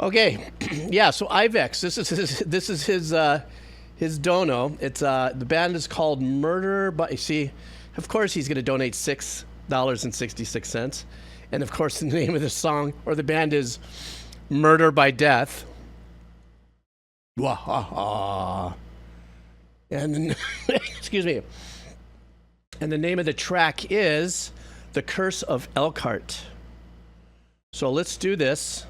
Okay, yeah. So Ivex, this is his dono. It's the band is called Murder by. See, of course he's gonna donate $6.66, and of course the name of the song or the band is Murder by Death. Wahaha. And then, excuse me. And the name of the track is The Curse of Elkhart. So let's do this.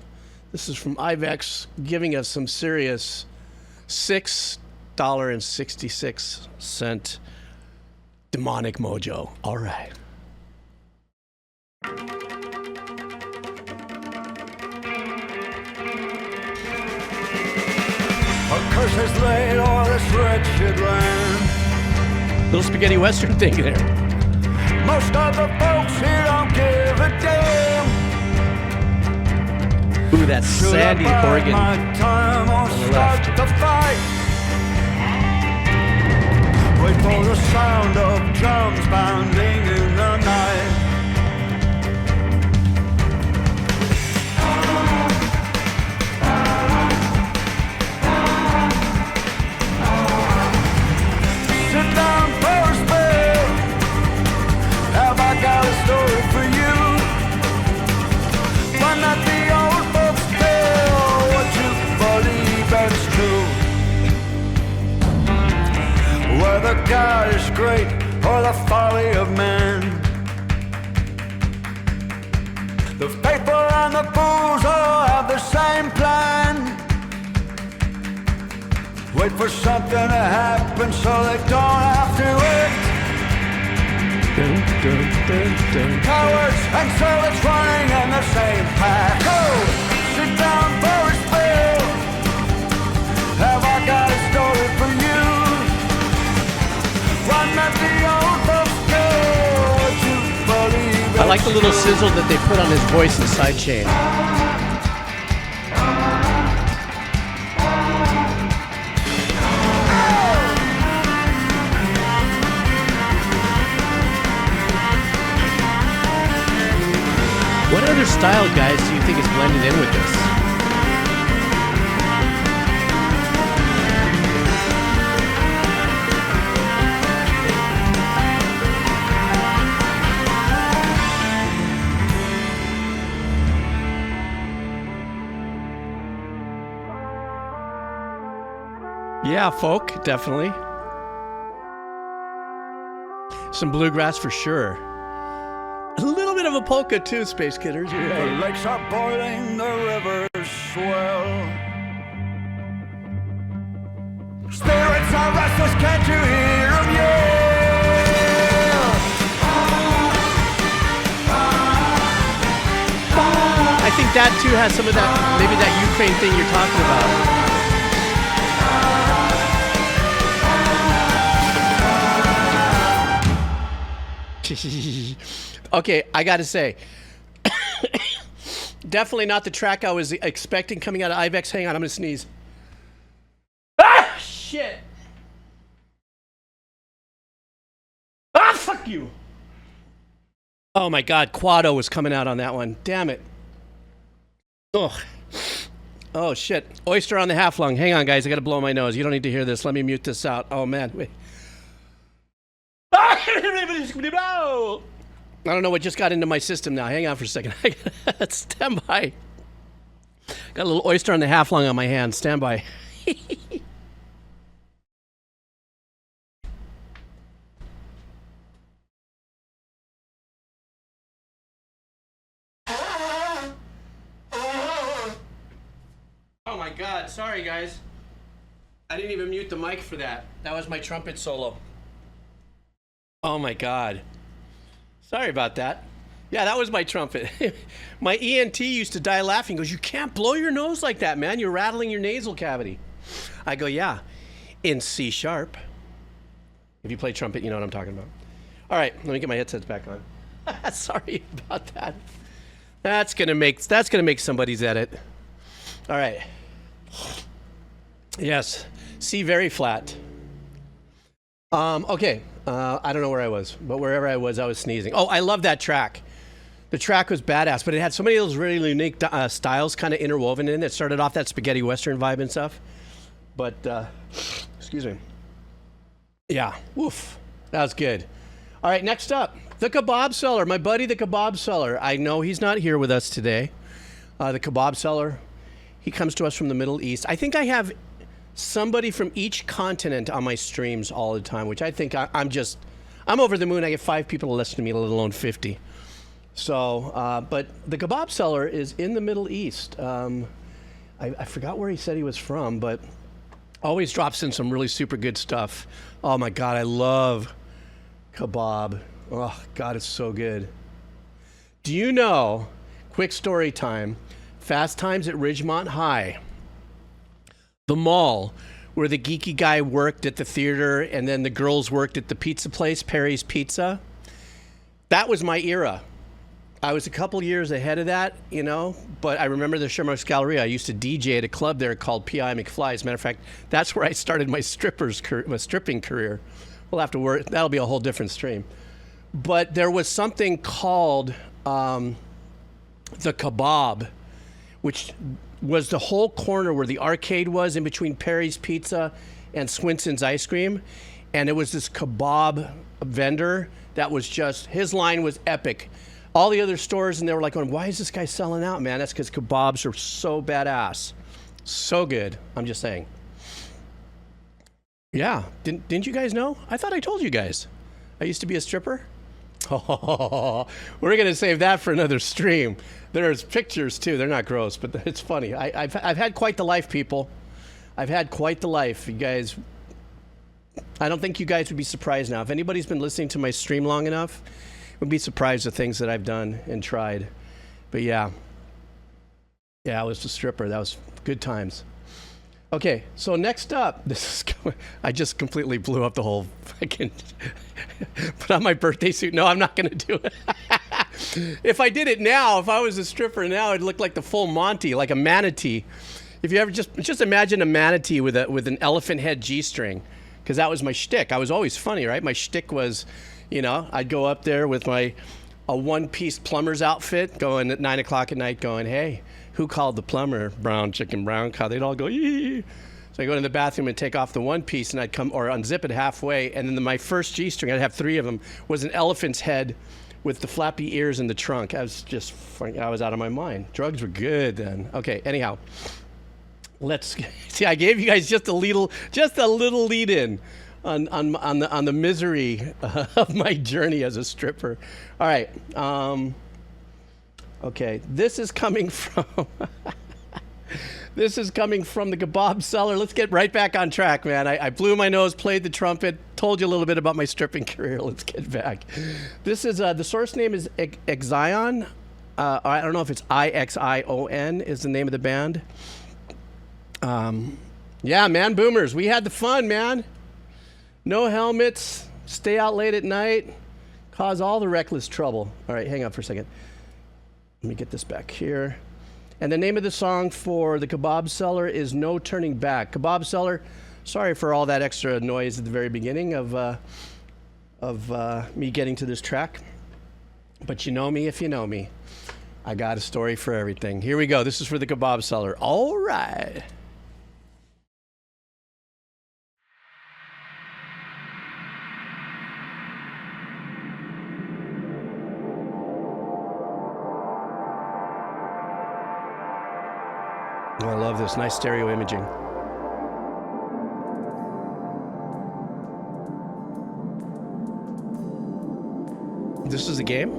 This is from Ivex giving us some serious $6.66 demonic mojo. All right. A curse has laid o'er this wretched land. Little spaghetti western thing there. Most of the folks here don't give a damn. Ooh, that's Sandy Horgan my time on the start left. the fight. Wait for the sound of drums pounding in the night. Sit down for a spell. Have I got a story for you? One that the old folks tell, what you believe that's true. Whether God is great or the folly of man, the faithful and the fools all have the same plan. Wait for something to happen so they don't have to act. Cowards and servants running in the same path. Go! Sit down for a spell. Have I got a story for you? One that the old folks tell, what you believe. I like the little sizzle that they put on his voice and sidechain. What other style, guys, do you think is blended in with this? Yeah, folk, definitely. Some bluegrass for sure. A little bit of a polka too, Space Kidders. You're The right. lakes are boiling, the rivers swell. Spirits are restless, can't you hear them yell? I think that too has some of that, maybe that Ukraine thing you're talking about. Okay, I gotta say, definitely not the track I was expecting coming out of Ivex. Hang on, I'm gonna sneeze. Ah, shit. Ah, fuck you. Oh my God, Quado was coming out on that one. Damn it. Ugh. Oh shit. Oyster on the half lung. Hang on, guys, I gotta blow my nose. You don't need to hear this. Let me mute this out. Oh man, wait. I don't know what just got into my system now. Hang on for a second. Stand by. Got a little oyster on the half lung on my hand. Stand by. Oh my God. Sorry, guys. I didn't even mute the mic for that. That was my trumpet solo. Oh my God. Sorry about that. Yeah, that was my trumpet. My ENT used to die laughing. He goes, you can't blow your nose like that, man. You're rattling your nasal cavity. I go, yeah, in C sharp. If you play trumpet, you know what I'm talking about. All right, let me get my headsets back on. Sorry about that. That's gonna make somebody's edit. All right. Yes, C very flat. Okay. I don't know where I was, but wherever I was sneezing. Oh, I love that track. The track was badass, but it had so many of those really unique styles kind of interwoven in it. It started off that spaghetti western vibe and stuff. But, excuse me. Yeah, woof. That was good. All right, next up, the Kebab Seller. My buddy, the Kebab Seller. I know he's not here with us today. The Kebab Seller, he comes to us from the Middle East. I think I have somebody from each continent on my streams all the time, which I think I'm over the moon. I get 5 people to listen to me, let alone 50. So, but the Kebab Seller is in the Middle East. I forgot where he said he was from, but always drops in some really super good stuff. Oh my God, I love kebab. Oh God, it's so good. Do you know, quick story time, Fast Times at Ridgemont High, the mall where the geeky guy worked at the theater and then the girls worked at the pizza place, Perry's Pizza? That was my era. I was a couple years ahead of that, you know, but I remember the Shamrock Galleria. I used to DJ at a club there called P.I. McFly. As a matter of fact, that's where I started my stripping career. We'll have to work. That'll be a whole different stream. But there was something called the Kebab, which was the whole corner where the arcade was in between Perry's Pizza and Swinson's Ice Cream. And it was this kebab vendor that was just, his line was epic. All the other stores, and they were like going, why is this guy selling out, man? That's because kebabs are so badass. So good. I'm just saying. Yeah. Didn't you guys know? I thought I told you guys. I used to be a stripper. Oh, we're going to save that for another stream. There's pictures, too. They're not gross, but it's funny. I've had quite the life, people. I've had quite the life. You guys, I don't think you guys would be surprised now. If anybody's been listening to my stream long enough, would be surprised at things that I've done and tried. But yeah, I was a stripper. That was good times. Okay, so next up, I just completely blew up the whole fucking, put on my birthday suit. No, I'm not gonna do it. If I did it now, if I was a stripper now, it'd look like the full Monty, like a manatee. If you ever just imagine a manatee with an elephant head G-string, because that was my shtick. I was always funny, right? My shtick was, you know, I'd go up there with a one-piece plumber's outfit, going at 9 o'clock at night, going, hey, who called the plumber? Brown chicken, brown cow. They'd all go, yee. So I go to the bathroom and take off the one piece, and I'd come or unzip it halfway, and then my first G-string, I'd have 3 of them, was an elephant's head with the flappy ears in the trunk. I was out of my mind. Drugs were good then. Okay, anyhow, let's see. I gave you guys just a little lead in on the misery of my journey as a stripper. All right. Okay. This is coming from the Kebab Seller. Let's get right back on track, man. I blew my nose, played the trumpet, told you a little bit about my stripping career. Let's get back. This is the source name is Ixion. I don't know if it's Ixion is the name of the band. Yeah, man, boomers. We had the fun, man. No helmets, stay out late at night, cause all the reckless trouble. All right, hang on for a second. Let me get this back here. And the name of the song for the Kebab Seller is No Turning Back. Kebab Seller, sorry for all that extra noise at the very beginning of me getting to this track. But you know me if you know me. I got a story for everything. Here we go. This is for the Kebab Seller. All right. I love this. Nice stereo imaging. This is a game?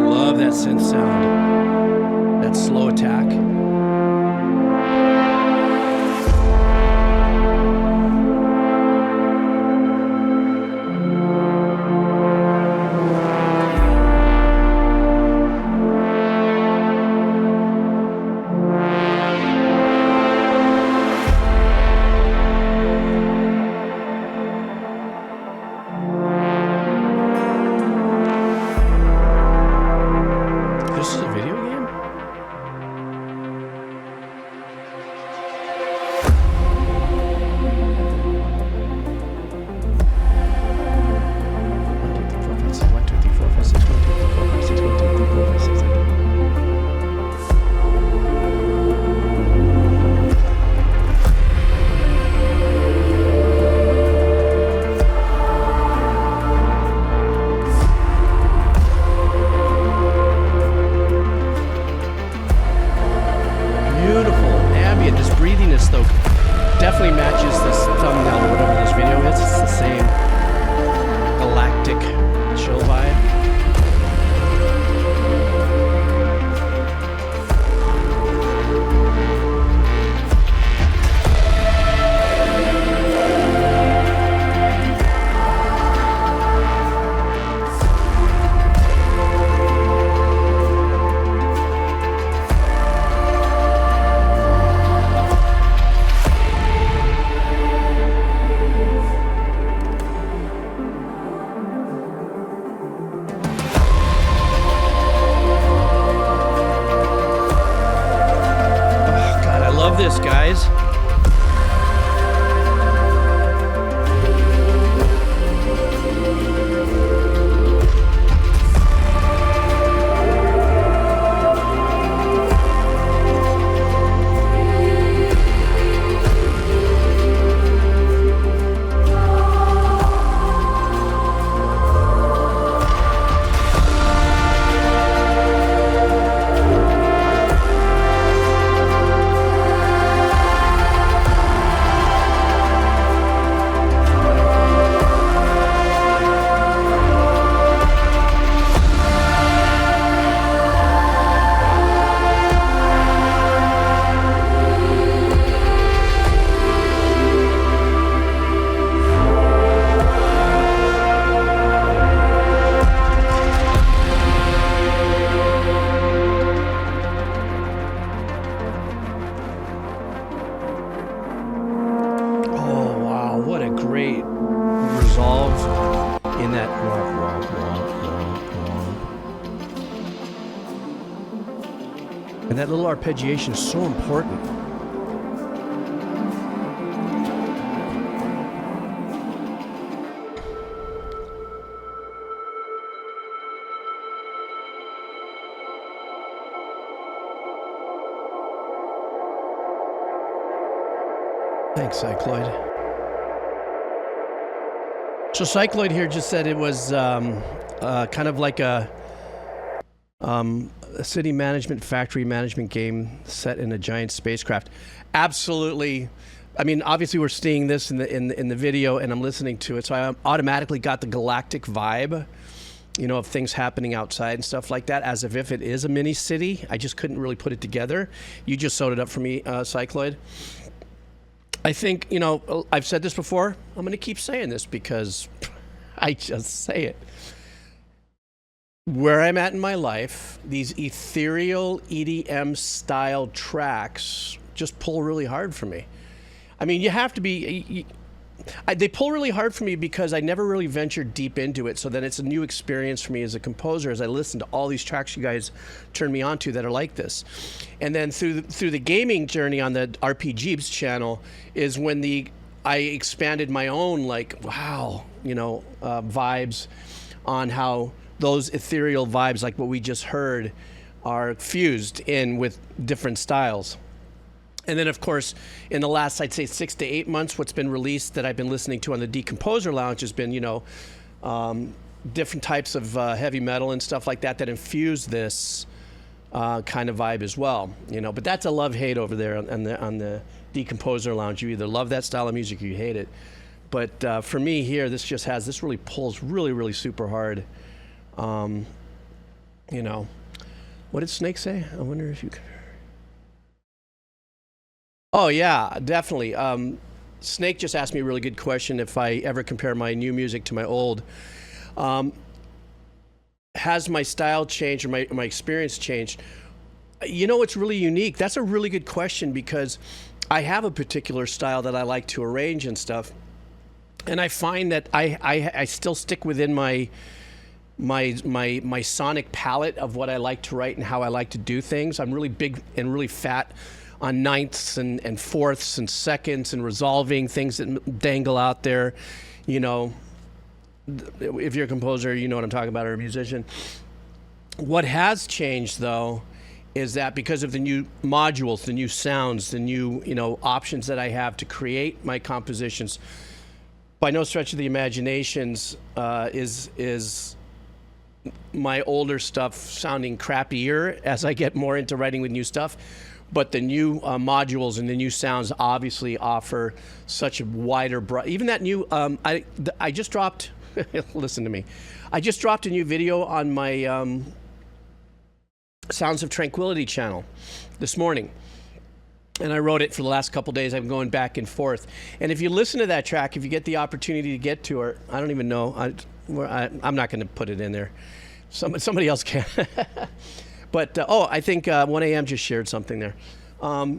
Love that synth sound. That slow attack. guys. And that little arpeggiation is so important. Thanks, Cycloid. So Cycloid here just said it was kind of like a city management, factory management game set in a giant spacecraft. Absolutely. I mean, obviously we're seeing this in the video, and I'm listening to it, so I automatically got the galactic vibe, you know, of things happening outside and stuff like that, as if it is a mini city. I just couldn't really put it together. You just sewed it up for me, Cycloid. I think, you know, I've said this before. I'm going to keep saying this because I just say it. Where I'm at in my life, these ethereal EDM style tracks just pull really hard for me. I mean, you have to be, they pull really hard for me because I never really ventured deep into it. So then it's a new experience for me as a composer as I listen to all these tracks you guys turn me on to that are like this. And then through the gaming journey on the RPGs channel is when I expanded my own, like, wow, you know, vibes on how those ethereal vibes, like what we just heard, are fused in with different styles. And then, of course, in the last, I'd say 6 to 8 months, what's been released that I've been listening to on the Decomposer Lounge has been, you know, different types of heavy metal and stuff like that infuse this kind of vibe as well, you know. But that's a love-hate over there on the Decomposer Lounge. You either love that style of music or you hate it. But for me here, this really pulls really, really super hard. You know, what did Snake say? I wonder if you can. Oh yeah, definitely. Snake just asked me a really good question. If I ever compare my new music to my old, has my style changed or my experience changed? You know, it's really unique. That's a really good question because I have a particular style that I like to arrange and stuff, and I find that I still stick within my sonic palette of what I like to write and how I like to do things. I'm really big and really fat on ninths and fourths and seconds and resolving things that dangle out there. You know, if you're a composer, you know what I'm talking about, or a musician. What has changed, though, is that because of the new modules, the new sounds, the new, you know, options that I have to create my compositions, by no stretch of the imaginations is my older stuff sounding crappier as I get more into writing with new stuff. But the new modules and the new sounds obviously offer such a wider, even that new, I just dropped, listen to me. I just dropped a new video on my Sounds of Tranquility channel this morning. And I wrote it for the last couple days. I'm going back and forth. And if you listen to that track, if you get the opportunity to get to her, I don't even know. I'm not going to put it in there. Somebody else can. But, I think 1 a.m. just shared something there.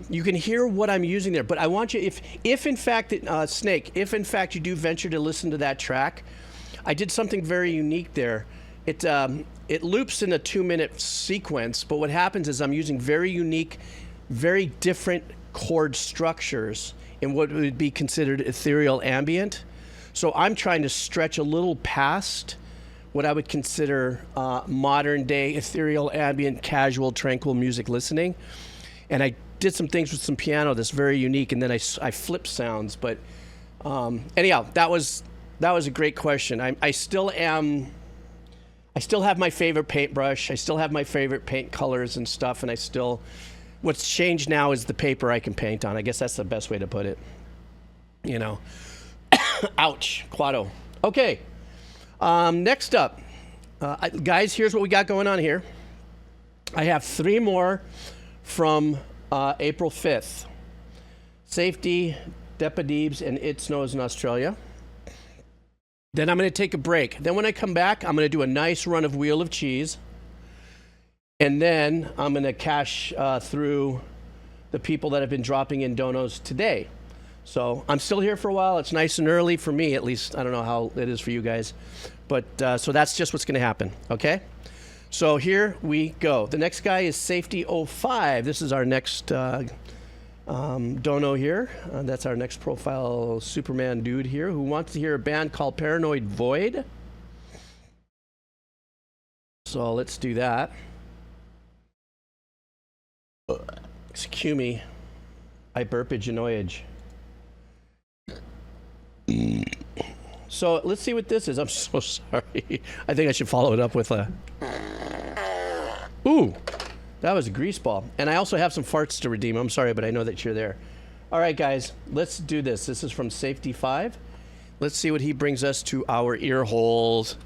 You can hear what I'm using there. But I want you, if in fact, Snake, if in fact you do venture to listen to that track, I did something very unique there. It loops in a 2-minute sequence, but what happens is I'm using very unique very different chord structures in what would be considered ethereal ambient. So I'm trying to stretch a little past what I would consider modern day ethereal ambient casual tranquil music listening. And I did some things with some piano that's very unique, and then I flipped sounds. But anyhow, that was a great question. I still have my favorite paintbrush. I still have my favorite paint colors and stuff, and what's changed now is the paper I can paint on. I guess that's the best way to put it. You know. Ouch, Quado. Okay, next up. Guys, here's what we got going on here. I have 3 more from April 5th. Safety, Depadeebs, and It Snows in Australia. Then I'm going to take a break. Then when I come back, I'm going to do a nice run of Wheel of Cheese. And then I'm going to cash through the people that have been dropping in donos today. So I'm still here for a while. It's nice and early for me, at least. I don't know how it is for you guys. But so that's just what's going to happen, okay? So here we go. The next guy is Safety 05. This is our next dono here. That's our next profile Superman dude here who wants to hear a band called Paranoid Void. So let's do that. Excuse me. I burpage annoyage. So let's see what this is. I'm so sorry. I think I should follow it up with a... Ooh, that was a grease ball. And I also have some farts to redeem. I'm sorry, but I know that you're there. All right, guys, let's do this. This is from Safety 5. Let's see what he brings us to our ear holes.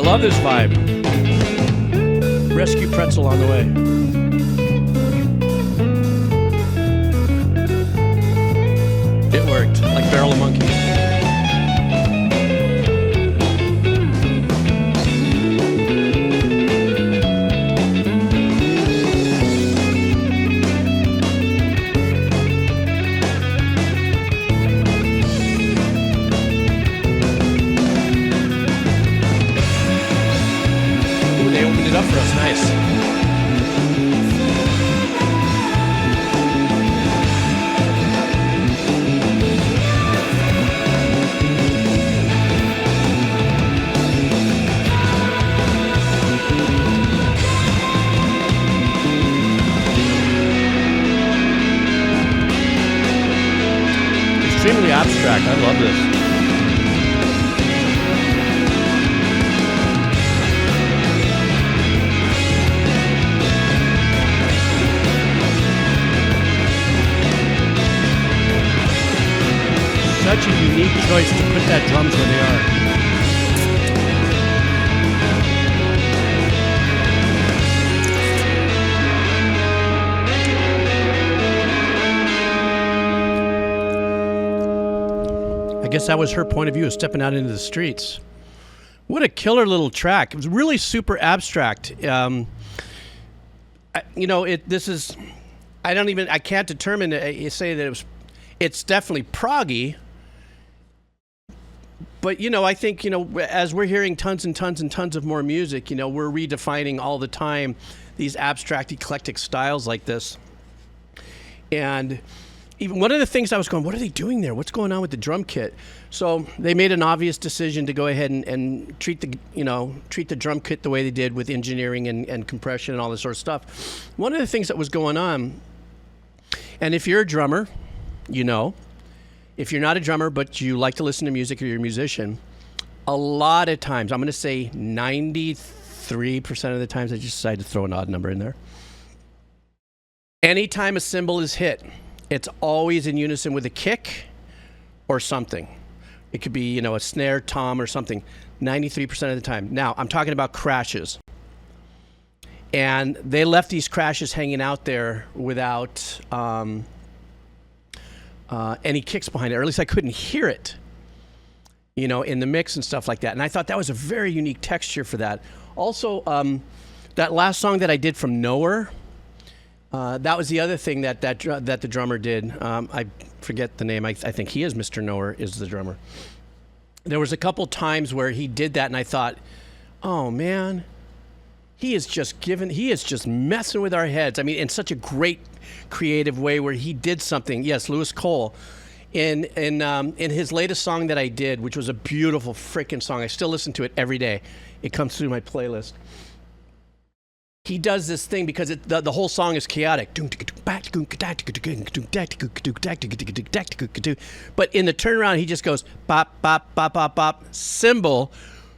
Love this vibe. Rescue pretzel on the way. It worked, like Barrel of Monkeys. Nice. Extremely abstract. I love this. Such a unique choice to put that drums where they are. I guess that was her point of view of stepping out into the streets. What a killer little track. It was really super abstract. I can't determine, say that it's definitely proggy. But, I think, as we're hearing tons and tons and tons of more music, we're redefining all the time these abstract, eclectic styles like this. And even one of the things I was going, what are they doing there? What's going on with the drum kit? So they made an obvious decision to go ahead and treat the drum kit the way they did with engineering and compression and all this sort of stuff. One of the things that was going on, and if you're a drummer, if you're not a drummer but you like to listen to music or you're a musician, a lot of times, I'm going to say 93% of the times, I just decide to throw an odd number in there. Anytime a cymbal is hit, it's always in unison with a kick or something. It could be, a snare, tom, or something, 93% of the time. Now, I'm talking about crashes. And they left these crashes hanging out there without any kicks behind it, or at least I couldn't hear it, in the mix and stuff like that. And I thought that was a very unique texture for that. Also, that last song that I did from Nowhere, that was the other thing that the drummer did. I forget the name. I think he is Mr. Nowhere is the drummer. There was a couple times where he did that, and I thought, oh man, he is just messing with our heads. I mean, in such a great creative way where he did something. Yes, Lewis Cole, in his latest song that I did, which was a beautiful freaking song. I still listen to it every day. It comes through my playlist. He does this thing because the whole song is chaotic. But in the turnaround, he just goes bop, bop, bop, bop, bop, cymbal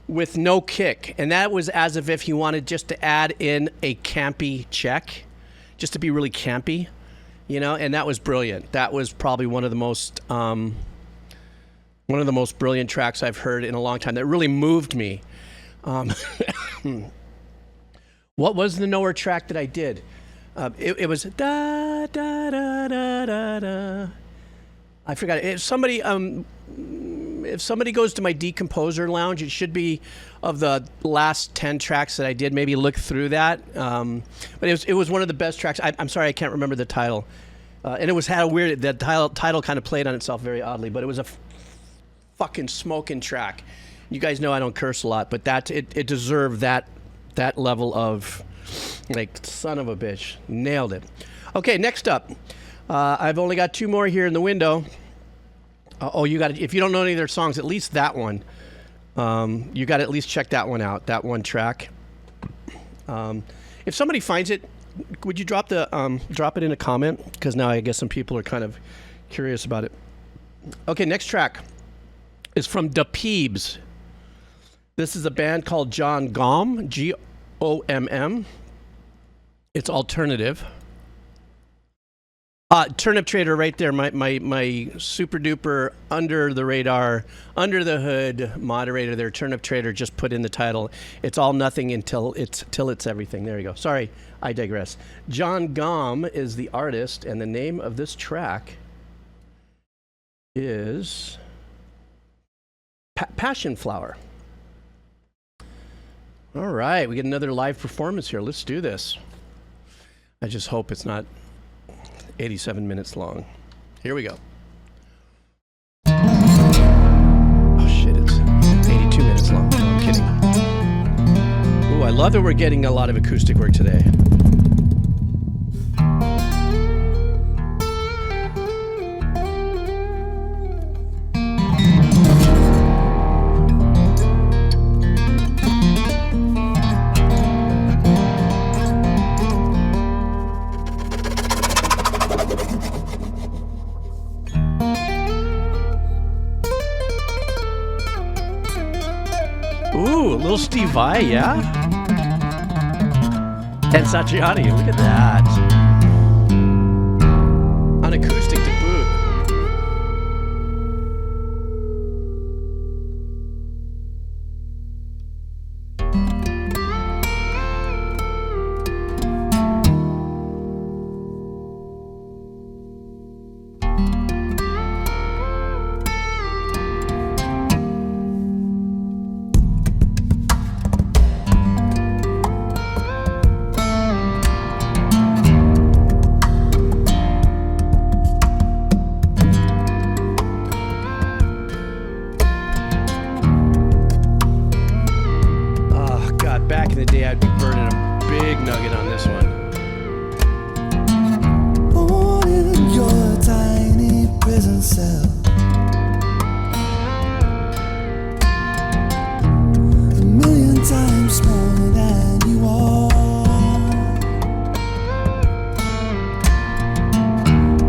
with no kick. And that was as if he wanted just to add in a campy check, just to be really campy, and that was brilliant. That was probably one of the most brilliant tracks I've heard in a long time. That really moved me. What was the Nowhere track that I did? It was da da da da da da. I forgot it. If somebody goes to my Decomposer Lounge, it should be of the last 10 tracks that I did. Maybe look through that. But it was one of the best tracks. I'm sorry, I can't remember the title. And it had a weird. The title kind of played on itself very oddly. But it was a fucking smoking track. You guys know I don't curse a lot, but it deserved that level of, son of a bitch. Nailed it. Okay, next up. I've only got 2 more here in the window. If you don't know any of their songs, at least that one. You got to at least check that one out, that one track. If somebody finds it, would you drop it in a comment? Because now I guess some people are kind of curious about it. Okay, next track is from Da Peebs. This is a band called Jon Gomm, Gomm. It's alternative. Turnip Trader right there, my super duper under the radar, under the hood moderator there, Turnip Trader just put in the title. It's all nothing until it's everything. There you go. Sorry, I digress. Jon Gomm is the artist, and the name of this track is Passionflower. All right, we get another live performance here. Let's do this. I just hope it's not 87 minutes long. Here we go. Oh shit, it's 82 minutes long. No, I'm kidding. Ooh, I love that we're getting a lot of acoustic work today. Ooh, a little Steve Vai, yeah? And Satriani, look at that. On acoustic to boot. prison cell. A million times smaller than you are.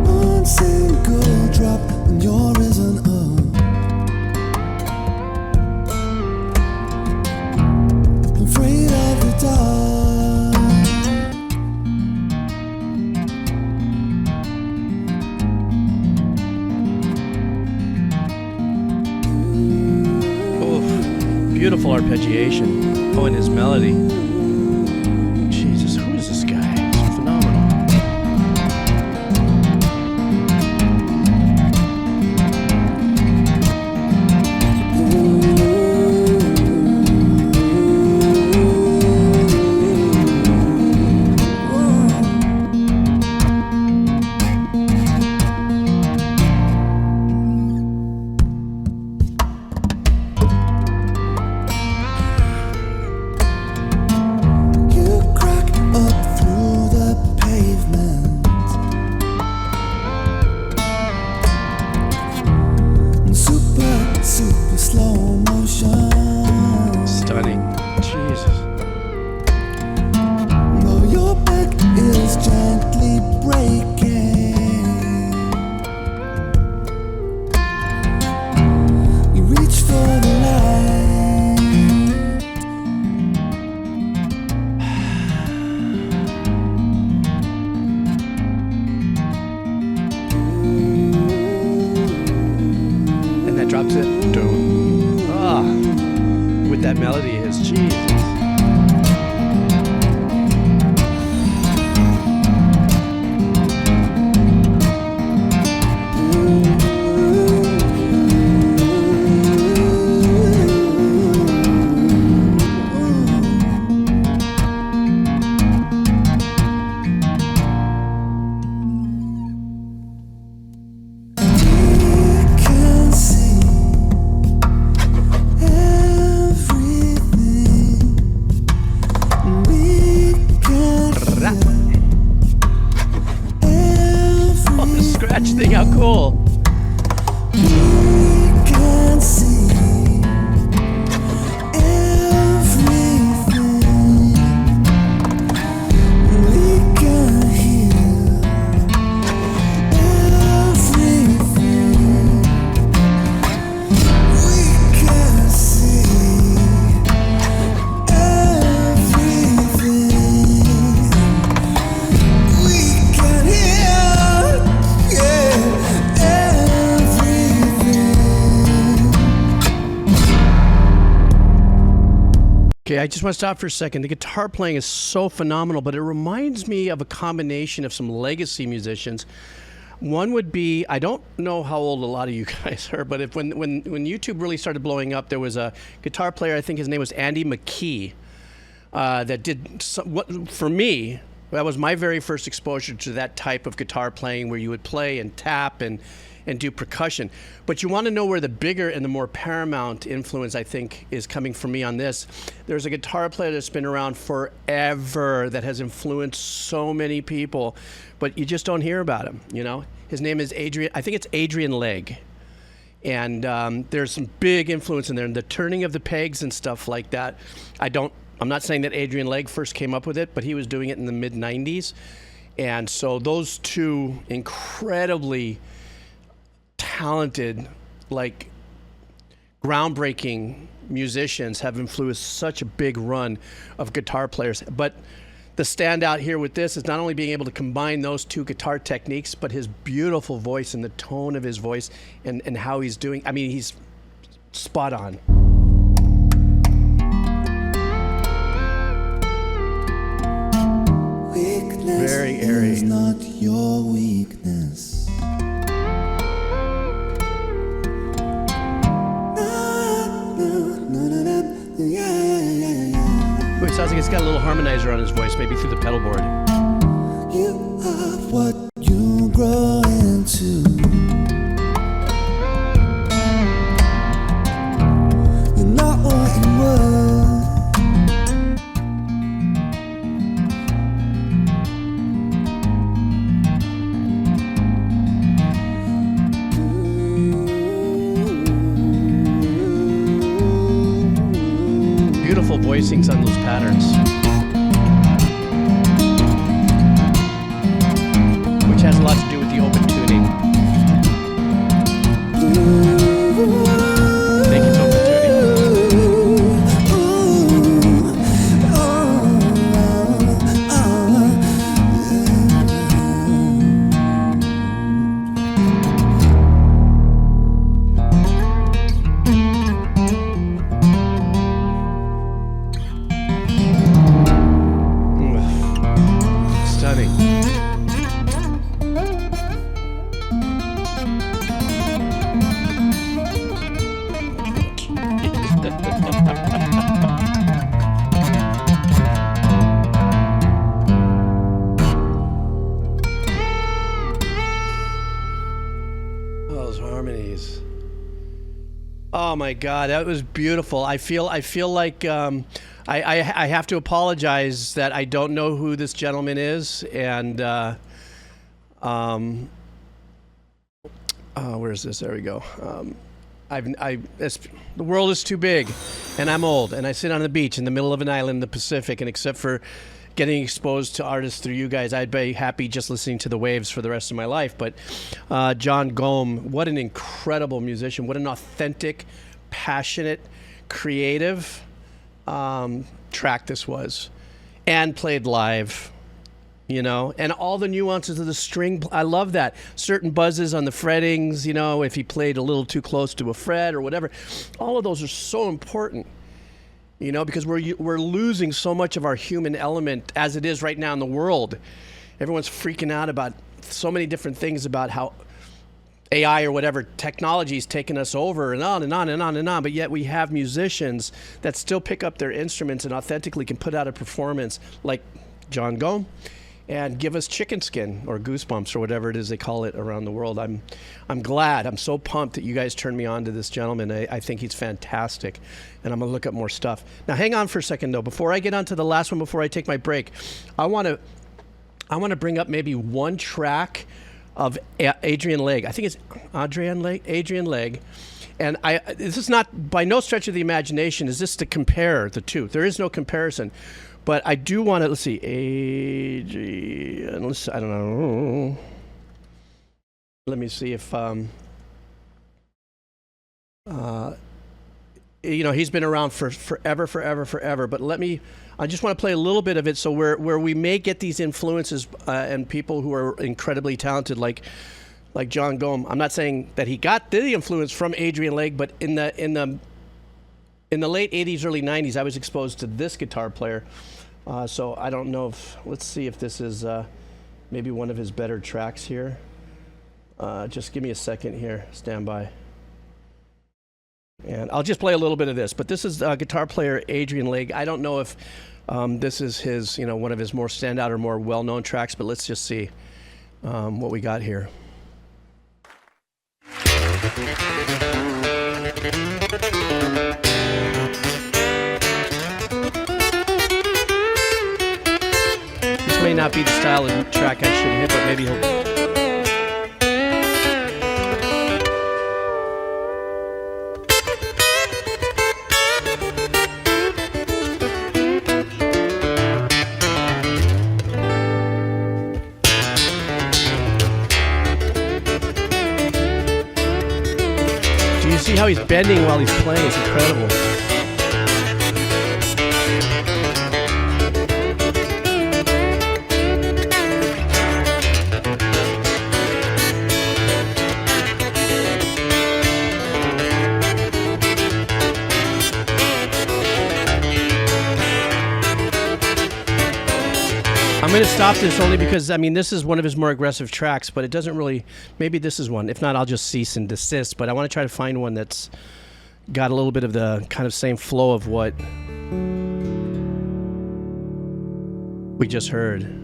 One single drop and you're risen up. Afraid of the dark. Beautiful arpeggiation. Oh, and his melody. Jesus, who is this guy? He's phenomenal. I just want to stop for a second. The guitar playing is so phenomenal, but it reminds me of a combination of some legacy musicians. One would be, I don't know how old a lot of you guys are, but when YouTube really started blowing up, there was a guitar player, I think his name was Andy McKee, that did for me, that was my very first exposure to that type of guitar playing where you would play and tap and do percussion. But you want to know where the bigger and the more paramount influence, I think, is coming from me on this. There's a guitar player that's been around forever that has influenced so many people, but you just don't hear about him, you know? His name is Adrian, I think it's Adrian Legg. And there's some big influence in there, and the turning of the pegs and stuff like that. I'm not saying that Adrian Legg first came up with it, but he was doing it in the mid-90s. And so those two incredibly talented, like groundbreaking musicians have influenced such a big run of guitar players. But the standout here with this is not only being able to combine those two guitar techniques, but his beautiful voice and the tone of his voice and how he's doing. I mean, he's spot on. Weakness very airy. Is not your weakness. Ooh, it sounds like it's got a little harmonizer on his voice, maybe through the pedal board. You are what you grow into. You're not what you were. voicings on those patterns. Which has a lot to do with the open tuning. Thank you, open Oh my God, that was beautiful. I feel like I have to apologize that I don't know who this gentleman is, and where is this? There we go. The world is too big, and I'm old, and I sit on the beach in the middle of an island in the Pacific, and except for getting exposed to artists through you guys, I'd be happy just listening to the waves for the rest of my life. But Jon Gomm, what an incredible musician, what an authentic, passionate, creative track this was, and played live, you know, and all the nuances of the string. I love that. Certain buzzes on the frettings, you know, if he played a little too close to a fret or whatever. All of those are so important. You know, because we're losing so much of our human element as it is right now in the world. Everyone's freaking out about so many different things about how AI or whatever technology is taking us over and on and on and on and on. But yet we have musicians that still pick up their instruments and authentically can put out a performance like Jon Gomm and give us chicken skin or goosebumps or whatever it is they call it around the world. I'm glad. I'm so pumped that you guys turned me on to this gentleman. I think he's fantastic, and I'm gonna look up more stuff. Now, hang on for a second though. Before I get on to the last one, before I take my break, I want to bring up maybe one track of Adrian Legg. I think it's Adrian Legg. And this is not by no stretch of the imagination. Is this to compare the two? There is no comparison. But I do want to, let's see, Adrian, I don't know. Let me see if, you know, he's been around for forever. But I just want to play a little bit of it so where we may get these influences and people who are incredibly talented like Jon Gomm. I'm not saying that he got the influence from Adrian Legg, but in the late 80s, early 90s, I was exposed to this guitar player. So I don't know if, let's see if this is maybe one of his better tracks here. Just give me a second here, stand by. And I'll just play a little bit of this, but this is guitar player Adrian Legg. I don't know if this is his, you know, one of his more standout or more well-known tracks, but let's just see what we got here. This may not be the style of track I should hit, but maybe he'll... Do you see how he's bending while he's playing? It's incredible. I'm going to stop this only because, I mean, this is one of his more aggressive tracks, but it doesn't really, maybe this is one. If not, I'll just cease and desist, but I want to try to find one that's got a little bit of the kind of same flow of what we just heard.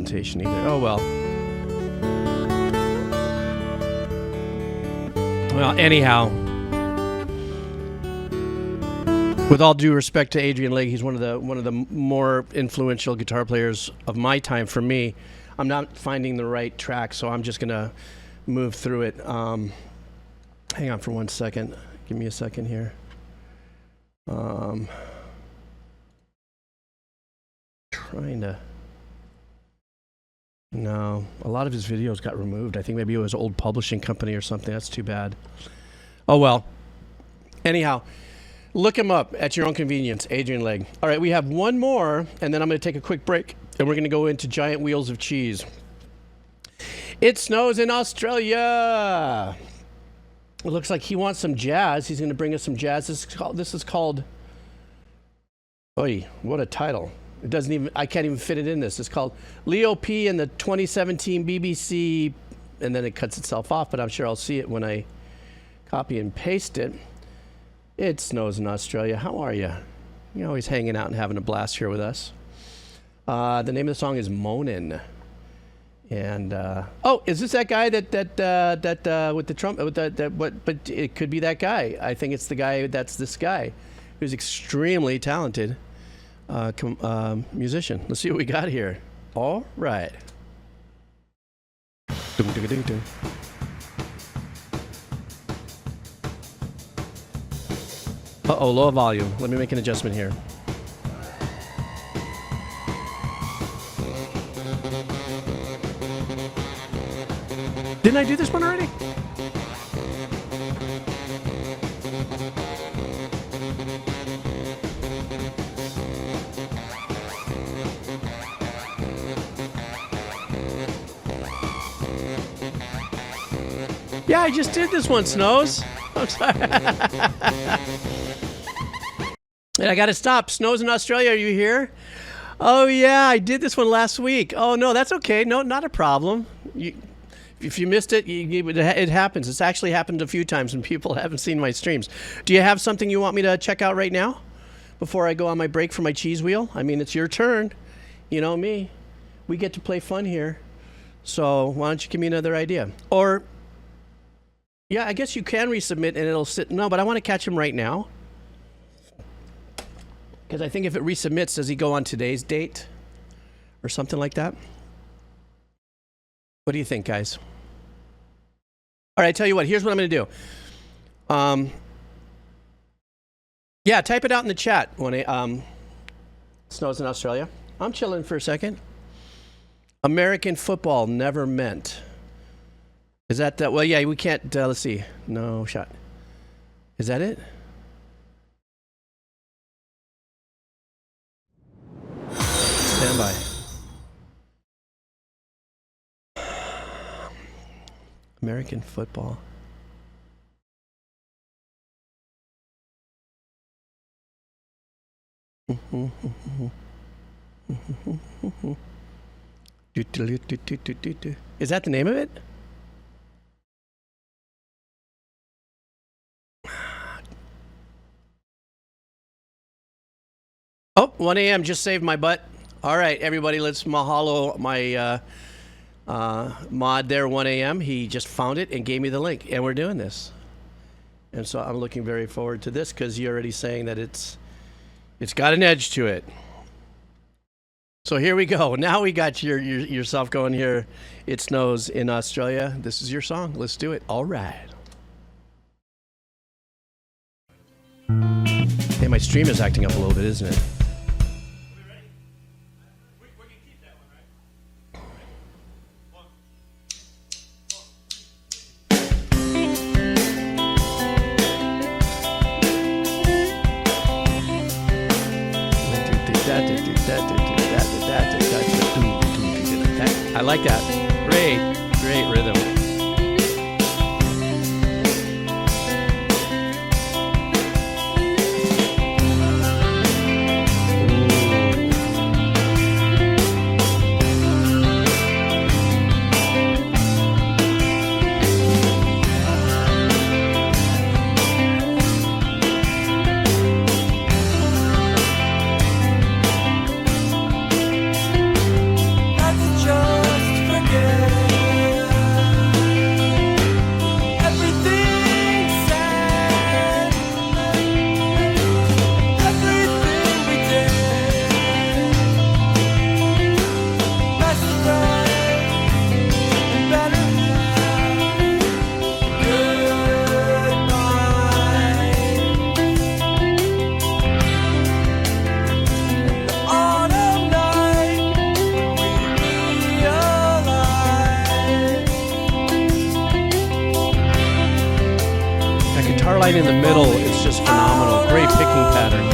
presentation either. Oh, well. Well, anyhow, with all due respect to Adrian Legg, he's one of the more influential guitar players of my time. For me, I'm not finding the right track, so I'm just gonna move through it. Hang on for 1 second. Give me a second here. Trying to. No, a lot of his videos got removed. I think maybe it was old publishing company or something. That's too bad. Oh well. Anyhow, look him up at your own convenience, Adrian Legg. All right, we have one more, and then I'm going to take a quick break, and we're going to go into Giant Wheels of Cheese. It snows in Australia. It looks like he wants some jazz. He's going to bring us some jazz. This is called. Oy, what a title! It doesn't even. I can't even fit it in this. It's called Leo P and the 2017 BBC, and then it cuts itself off. But I'm sure I'll see it when I copy and paste it. It snows in Australia. How are you? You're always hanging out and having a blast here with us. The name of the song is Moanin. And oh, is this that guy that with the trumpet? But it could be that guy. I think it's the guy. That's this guy, who's extremely talented musician. Let's see what we got here. All right. Uh-oh, low volume. Let me make an adjustment here. Didn't I do this one already? Yeah, I just did this one, Snows. I'm sorry. And I got to stop. Snows in Australia, are you here? Oh, yeah, I did this one last week. Oh, no, that's okay. No, not a problem. If you missed it, it happens. It's actually happened a few times when people haven't seen my streams. Do you have something you want me to check out right now before I go on my break for my cheese wheel? I mean, it's your turn. You know me. We get to play fun here. So why don't you give me another idea? Or, yeah, I guess you can resubmit and it'll sit. No, but I want to catch him right now. Because I think if it resubmits, does he go on today's date or something like that? What do you think, guys? All right, tell you what, here's what I'm going to do. Yeah, type it out in the chat when it snows in Australia. I'm chilling for a second. American football never meant. Is that, well, yeah, we can't, let's see. No shot. Is that it? Stand by. American football. Is that the name of it? Oh, 1 a.m. just saved my butt. All right, everybody, let's mahalo my mod there, 1 a.m. He just found it and gave me the link, and we're doing this. And so I'm looking very forward to this because you're already saying that it's got an edge to it. So here we go. Now we got yourself going here. It snows in Australia. This is your song. Let's do it. All right. Hey, my stream is acting up a little bit, isn't it? I like that. Great rhythm. That's just line in the middle is just phenomenal. Great picking pattern.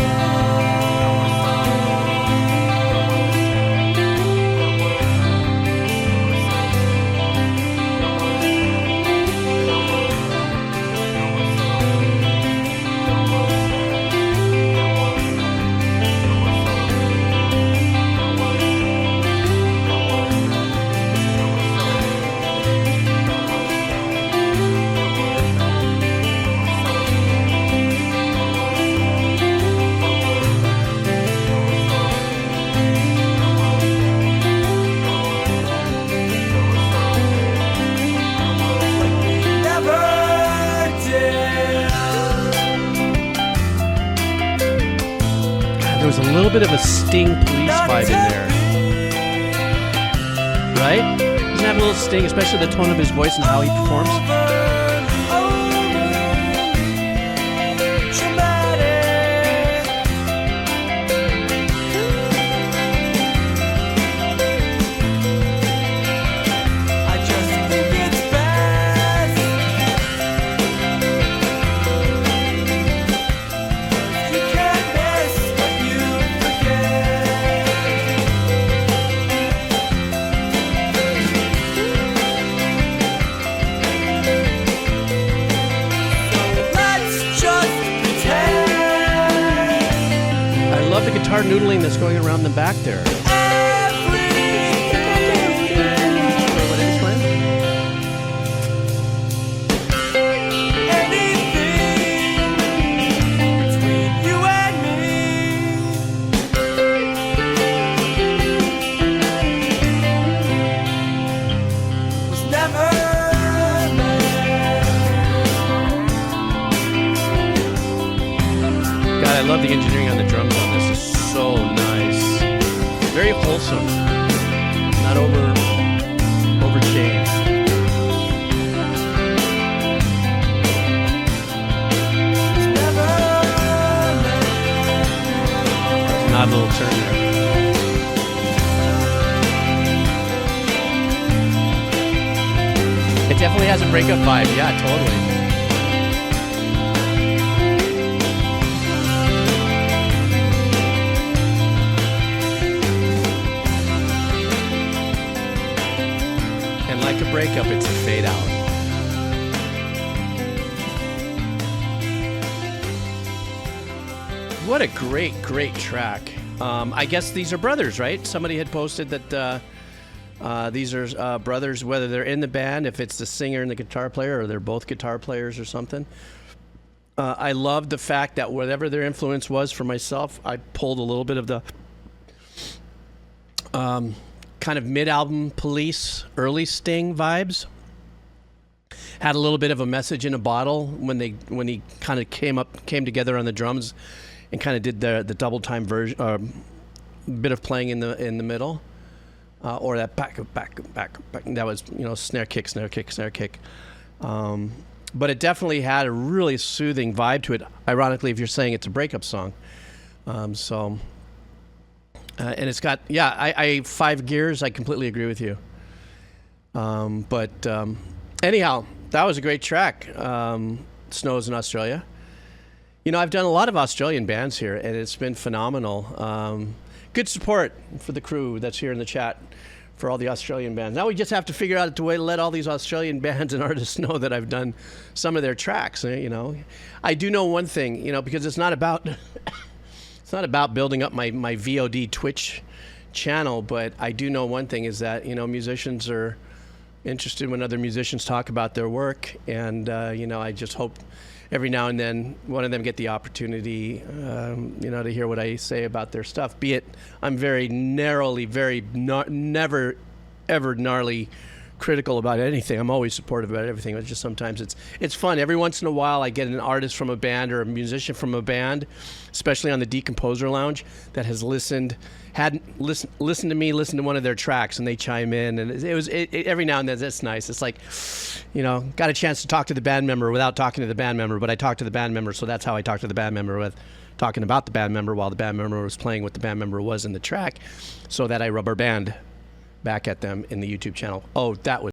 There's a little bit of a Sting Police vibe in there, right? Doesn't it have a little Sting, especially the tone of his voice and how he performs? Guitar noodling that's going around the back there. God, I love the engineering on the drums on this. It's so nice. Very wholesome. Not overchanged. Odd little turn there. It definitely has a breakup vibe. Yeah, totally. Like a breakup, it's a fade out. What a great track. I guess these are brothers, right? Somebody had posted that these are brothers, whether they're in the band, if it's the singer and the guitar player, or they're both guitar players or something. I love the fact that whatever their influence was for myself, I pulled a little bit of the kind of mid-album Police, early Sting vibes. Had a little bit of a message in a bottle when he kind of came together on the drums, and kind of did the double time version, bit of playing in the middle, or that back. That was snare kick. But it definitely had a really soothing vibe to it. Ironically, if you're saying it's a breakup song, and it's got, I 5 gears. I completely agree with you. Anyhow, that was a great track. Snows in Australia. I've done a lot of Australian bands here, and it's been phenomenal. Good support for the crew that's here in the chat for all the Australian bands. Now we just have to figure out a way to let all these Australian bands and artists know that I've done some of their tracks. I do know one thing, because it's not about it's not about building up my VOD Twitch channel, but I do know one thing is that musicians are interested when other musicians talk about their work, and I just hope every now and then one of them get the opportunity to hear what I say about their stuff, be it I'm very narrowly, never ever gnarly critical about anything. I'm always supportive about everything. It's just sometimes it's fun. Every once in a while I get an artist from a band or a musician from a band, especially on the Decomposer Lounge, that has listened to me, listen to one of their tracks, and they chime in, and every now and then that's nice. It's like, got a chance to talk to the band member without talking to the band member, but I talked to the band member, so that's how I talked to the band member, with talking about the band member while the band member was playing what the band member was in the track, so that I rubber band back at them in the YouTube channel. Oh, that was